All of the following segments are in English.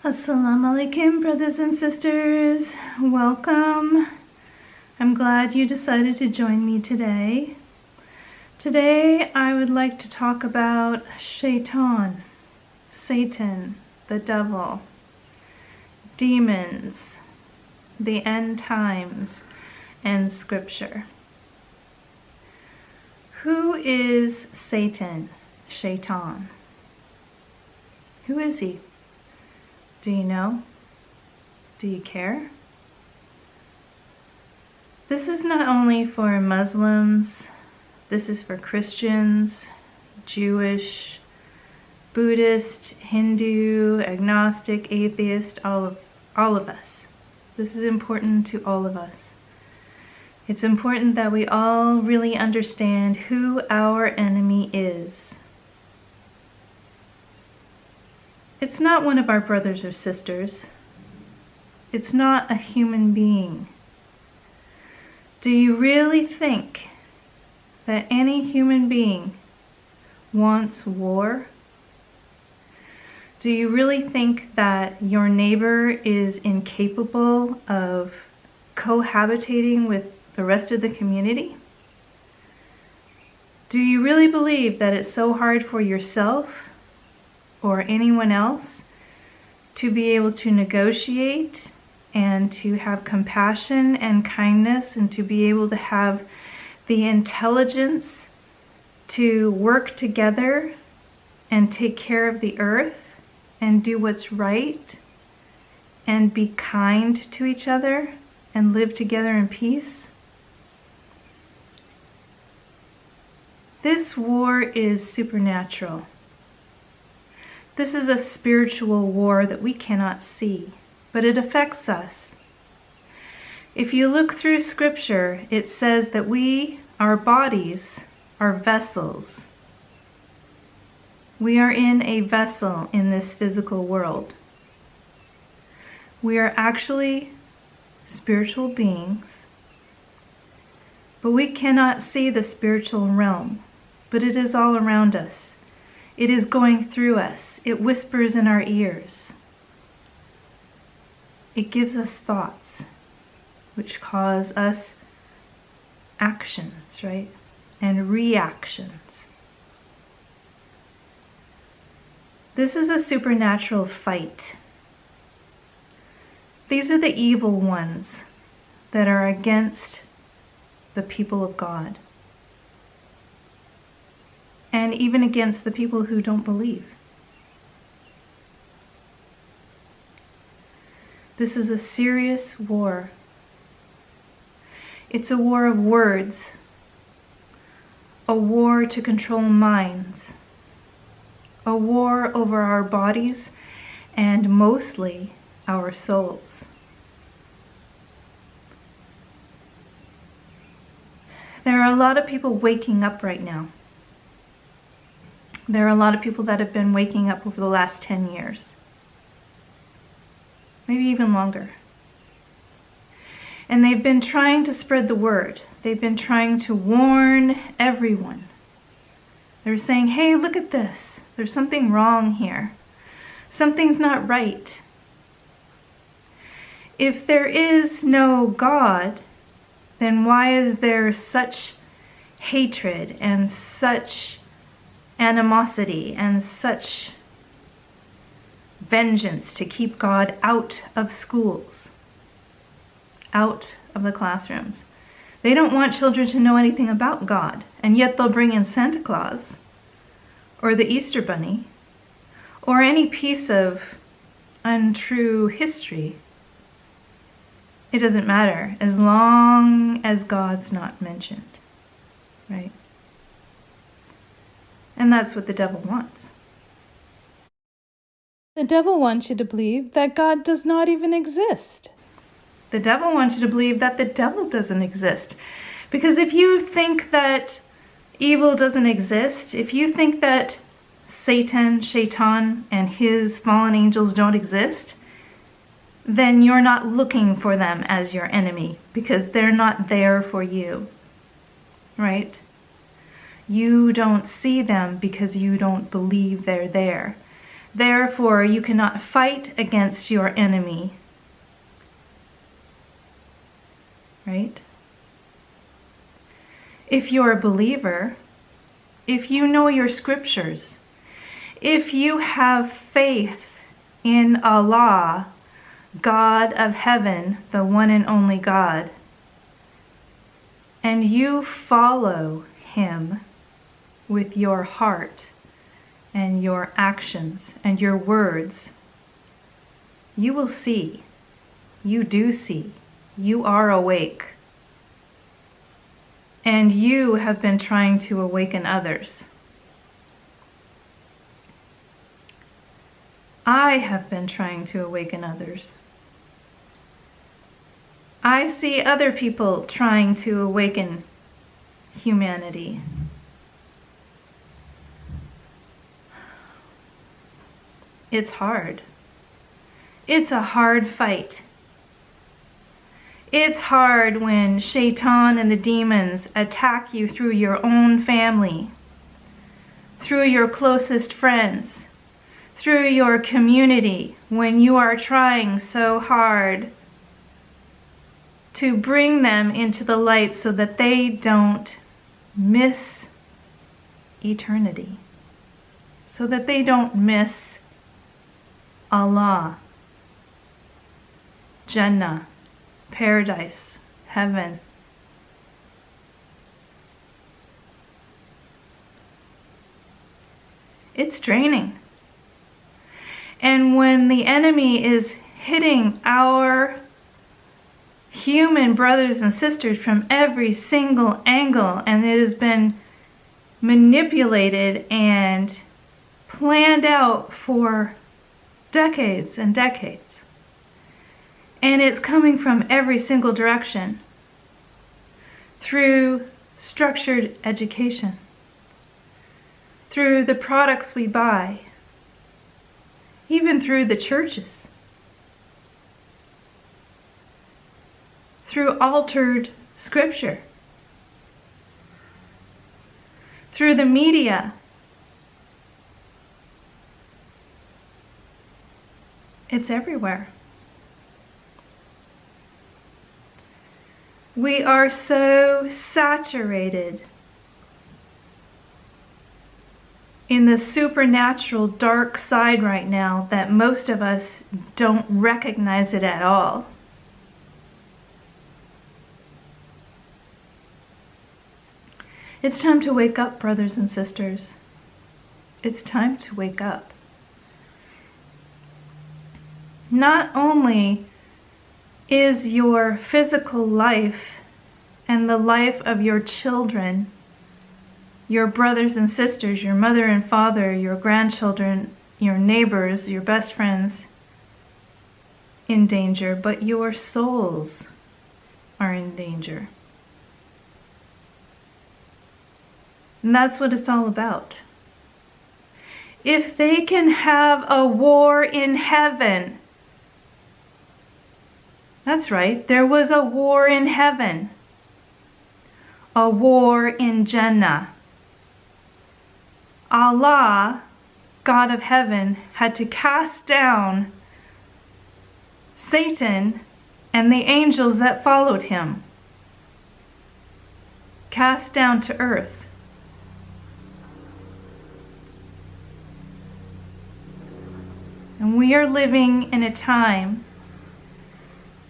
Assalamu alaikum, brothers and sisters. Welcome. I'm glad you decided to join me today. Today I would like to talk about Shaitan, Satan, the devil, demons, the end times, and scripture. Who is Satan, Shaitan? Who is he? Do you know? Do you care? This is not only for Muslims, this is for Christians, Jewish, Buddhist, Hindu, agnostic, atheist, all of us. This is important to all of us. It's important that we all really understand who our enemy is. It's not one of our brothers or sisters. It's not a human being. Do you really think that any human being wants war? Do you really think that your neighbor is incapable of cohabitating with the rest of the community? Do you really believe that it's so hard for yourself or anyone else to be able to negotiate and to have compassion and kindness and to be able to have the intelligence to work together and take care of the earth and do what's right and be kind to each other and live together in peace? This war is supernatural. This is a spiritual war that we cannot see, but it affects us. If you look through scripture, it says that our bodies, are vessels. We are in a vessel in this physical world. We are actually spiritual beings, but we cannot see the spiritual realm, but it is all around us. It is going through us. It whispers in our ears. It gives us thoughts, which cause us actions, right? And reactions. This is a supernatural fight. These are the evil ones that are against the people of God. And even against the people who don't believe. This is a serious war. It's a war of words, a war to control minds, a war over our bodies and mostly our souls. There are a lot of people waking up right now. There are a lot of people that have been waking up over the last 10 years. Maybe even longer. And they've been trying to spread the word. They've been trying to warn everyone. They're saying, hey, look at this. There's something wrong here. Something's not right. If there is no God, then why is there such hatred and such animosity and such vengeance to keep God out of schools, out of the classrooms? They don't want children to know anything about God, and yet they'll bring in Santa Claus or the Easter Bunny or any piece of untrue history. It doesn't matter as long as God's not mentioned, right? And that's what the devil wants. The devil wants you to believe that God does not even exist. The devil wants you to believe that the devil doesn't exist. Because if you think that evil doesn't exist, if you think that Satan, Shaitan, and his fallen angels don't exist, then you're not looking for them as your enemy, because they're not there for you, right? You don't see them because you don't believe they're there. Therefore, you cannot fight against your enemy. Right? If you're a believer, if you know your scriptures, if you have faith in Allah, God of heaven, the one and only God, and you follow Him with your heart and your actions and your words, you will see. You do see. You are awake. And you have been trying to awaken others. I have been trying to awaken others. I see other people trying to awaken humanity. It's hard. It's a hard fight. It's hard when Shaitan and the demons attack you through your own family, through your closest friends, through your community, when you are trying so hard to bring them into the light so that they don't miss eternity, so that they don't miss Allah, Jannah, paradise, heaven. It's draining. And when the enemy is hitting our human brothers and sisters from every single angle, and it has been manipulated and planned out for decades and decades, and it's coming from every single direction, through structured education, through the products we buy, even through the churches, through altered scripture, through the media. It's everywhere. We are so saturated in the supernatural dark side right now that most of us don't recognize it at all. It's time to wake up, brothers and sisters. It's time to wake up. Not only is your physical life and the life of your children, your brothers and sisters, your mother and father, your grandchildren, your neighbors, your best friends in danger, but your souls are in danger. And that's what it's all about. If they can have a war in heaven, that's right, there was a war in heaven, a war in Jannah. Allah, God of heaven, had to cast down Satan and the angels that followed him, cast down to earth. And we are living in a time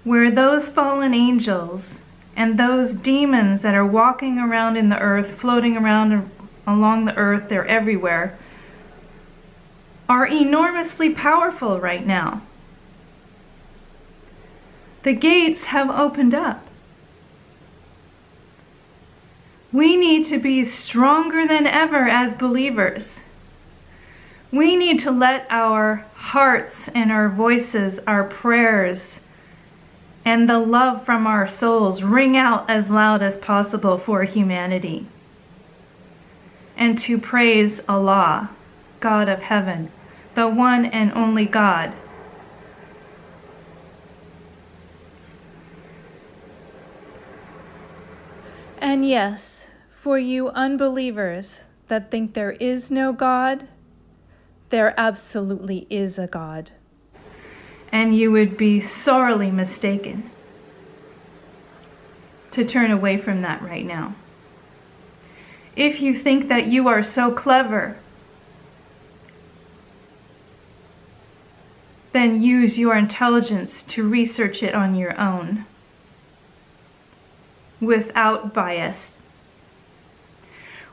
where those fallen angels and those demons that are walking around in the earth, floating around along the earth, they're everywhere, are enormously powerful right now. The gates have opened up. We need to be stronger than ever as believers. We need to let our hearts and our voices, our prayers, and the love from our souls ring out as loud as possible for humanity. And to praise Allah, God of heaven, the one and only God. And yes, for you unbelievers that think there is no God, there absolutely is a God. And you would be sorely mistaken to turn away from that right now. If you think that you are so clever, then use your intelligence to research it on your own, without bias,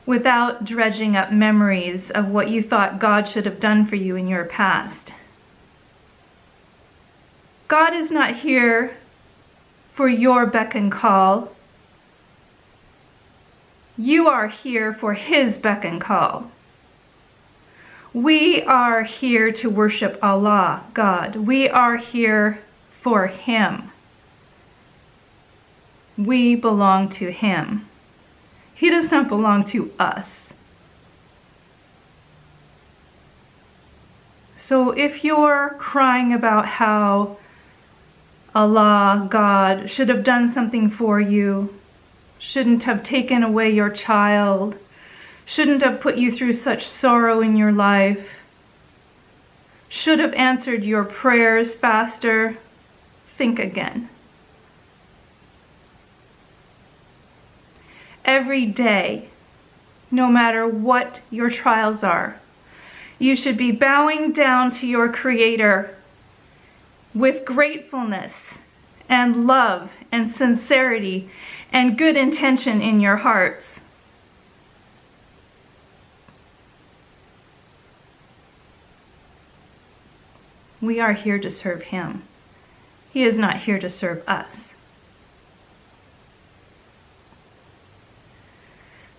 without dredging up memories of what you thought God should have done for you in your past. God is not here for your beck and call. You are here for His beck and call. We are here to worship Allah, God. We are here for Him. We belong to Him. He does not belong to us. So if you're crying about how Allah, God, should have done something for you, shouldn't have taken away your child, shouldn't have put you through such sorrow in your life, should have answered your prayers faster, think again. Every day, no matter what your trials are, you should be bowing down to your Creator with gratefulness and love and sincerity and good intention in your hearts. We are here to serve Him. He is not here to serve us.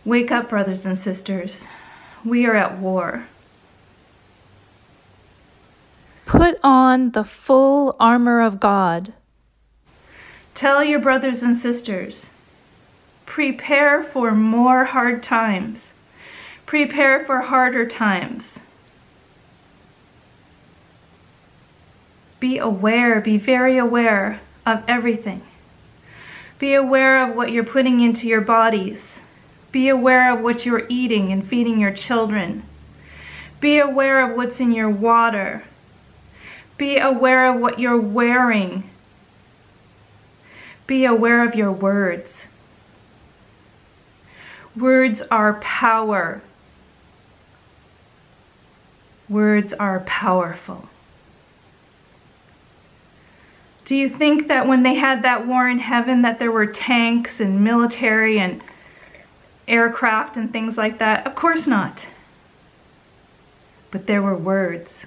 Wake up, brothers and sisters. We are at war. Put on the full armor of God. Tell your brothers and sisters, prepare for more hard times. Prepare for harder times. Be aware, be very aware of everything. Be aware of what you're putting into your bodies. Be aware of what you're eating and feeding your children. Be aware of what's in your water. Be aware of what you're wearing. Be aware of your words. Words are power. Words are powerful. Do you think that when they had that war in heaven that there were tanks and military and aircraft and things like that? Of course not. But there were words.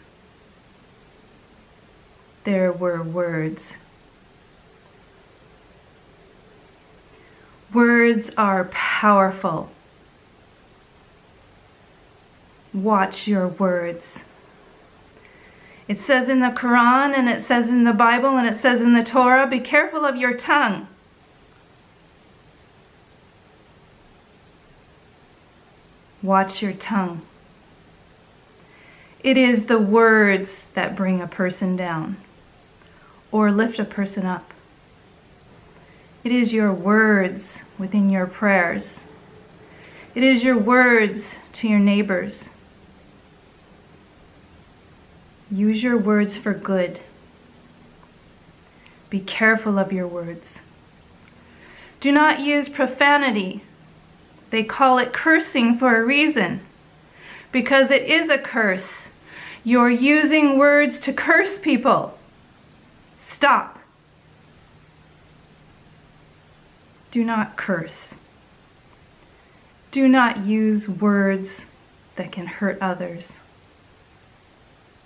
There were words. Words are powerful. Watch your words. It says in the Quran, and it says in the Bible, and it says in the Torah, be careful of your tongue. Watch your tongue. It is the words that bring a person down or lift a person up. It is your words within your prayers. It is your words to your neighbors. Use your words for good. Be careful of your words. Do not use profanity. They call it cursing for a reason, because it is a curse. You're using words to curse people. Stop. Do not curse. Do not use words that can hurt others,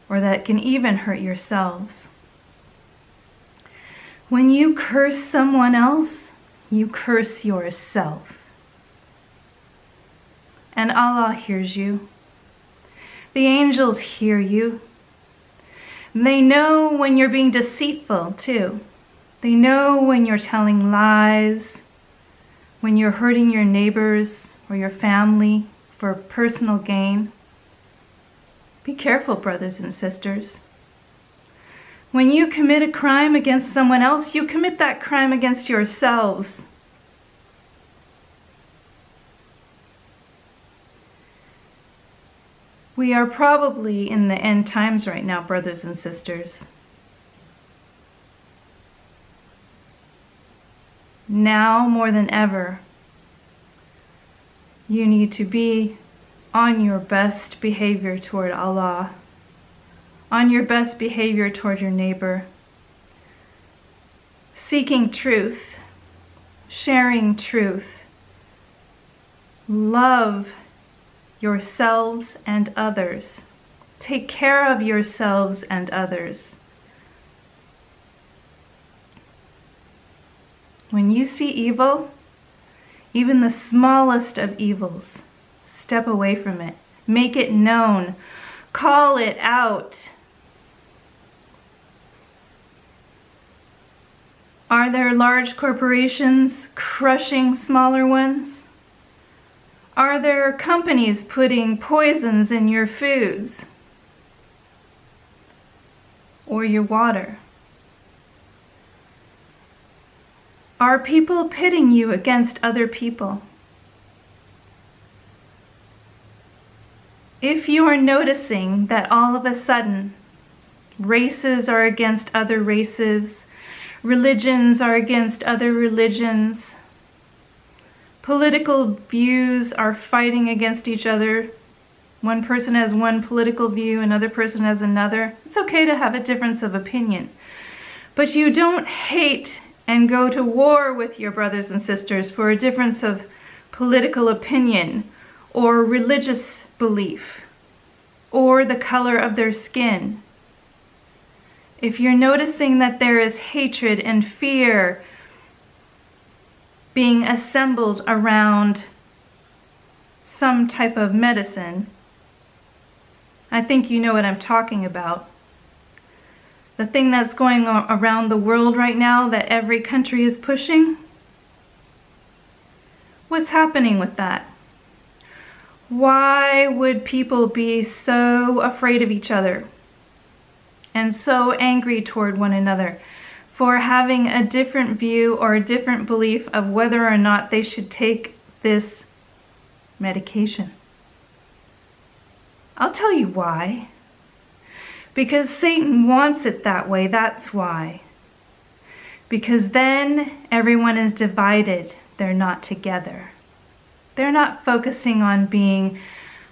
or that can even hurt yourselves. When you curse someone else, you curse yourself. And Allah hears you. The angels hear you. They know when you're being deceitful too. They know when you're telling lies, when you're hurting your neighbors or your family for personal gain. Be careful, brothers and sisters. When you commit a crime against someone else, you commit that crime against yourselves. We are probably in the end times right now, brothers and sisters. Now more than ever, you need to be on your best behavior toward Allah, on your best behavior toward your neighbor, seeking truth, sharing truth, love yourselves and others, take care of yourselves and others. When you see evil, even the smallest of evils, step away from it. Make it known. Call it out. Are there large corporations crushing smaller ones? Are there companies putting poisons in your foods or your water? Are people pitting you against other people? If you are noticing that all of a sudden races are against other races, religions are against other religions, political views are fighting against each other, one person has one political view, another person has another, it's okay to have a difference of opinion. But you don't hate and go to war with your brothers and sisters for a difference of political opinion or religious belief or the color of their skin. If you're noticing that there is hatred and fear being assembled around some type of medicine, I think you know what I'm talking about. The thing that's going on around the world right now that every country is pushing. What's happening with that? Why would people be so afraid of each other and so angry toward one another for having a different view or a different belief of whether or not they should take this medication? I'll tell you why. Because Satan wants it that way, that's why. Because then everyone is divided, they're not together. They're not focusing on being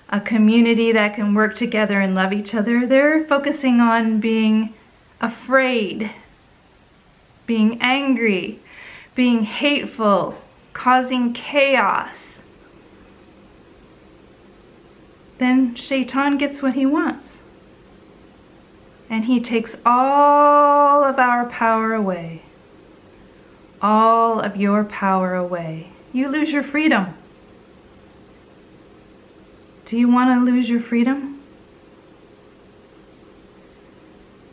a community that can work together and love each other. They're focusing on being afraid, being angry, being hateful, causing chaos. Then Shaitan gets what he wants. And he takes all of our power away. All of your power away. You lose your freedom. Do you want to lose your freedom?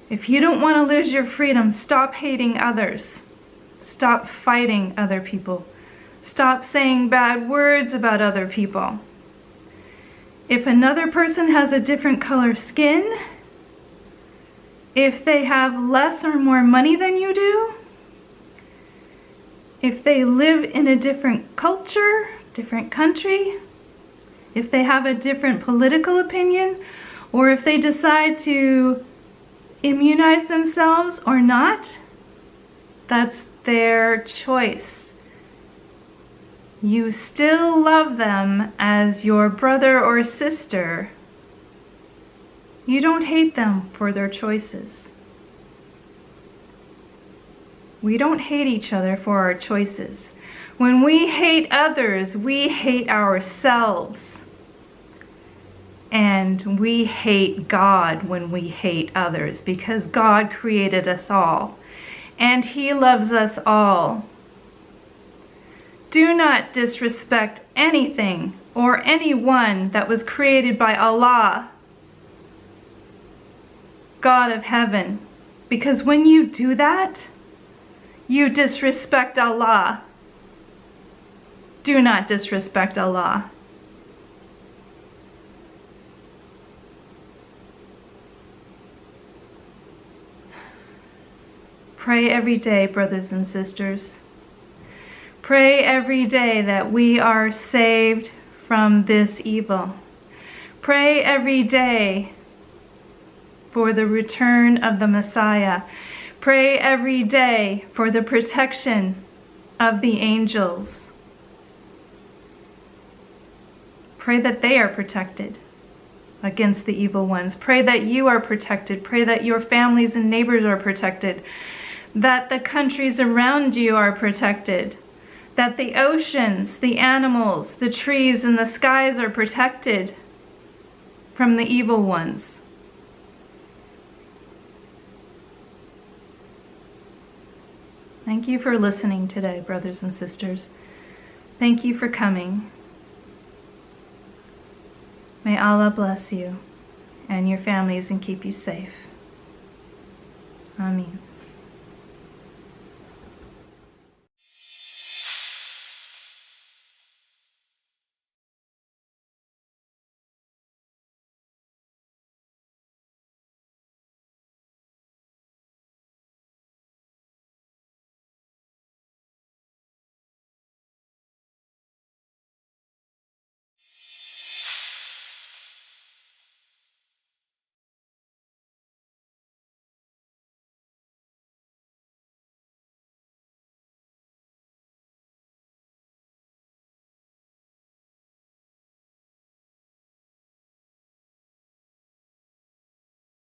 If you don't want to lose your freedom, stop hating others. Stop fighting other people. Stop saying bad words about other people. If another person has a different color skin, if they have less or more money than you do, if they live in a different culture, different country, if they have a different political opinion, or if they decide to immunize themselves or not, that's their choice. You still love them as your brother or sister. You don't hate them for their choices. We don't hate each other for our choices. When we hate others, we hate ourselves. And we hate God when we hate others, because God created us all. And He loves us all. Do not disrespect anything or anyone that was created by Allah, God of heaven, because when you do that, you disrespect Allah. Do not disrespect Allah. Pray every day, brothers and sisters. Pray every day that we are saved from this evil. Pray every day for the return of the Messiah. Pray every day for the protection of the angels. Pray that they are protected against the evil ones. Pray that you are protected. Pray that your families and neighbors are protected. That the countries around you are protected. That the oceans, the animals, the trees, and the skies are protected from the evil ones. Thank you for listening today, brothers and sisters. Thank you for coming. May Allah bless you and your families and keep you safe. Ameen.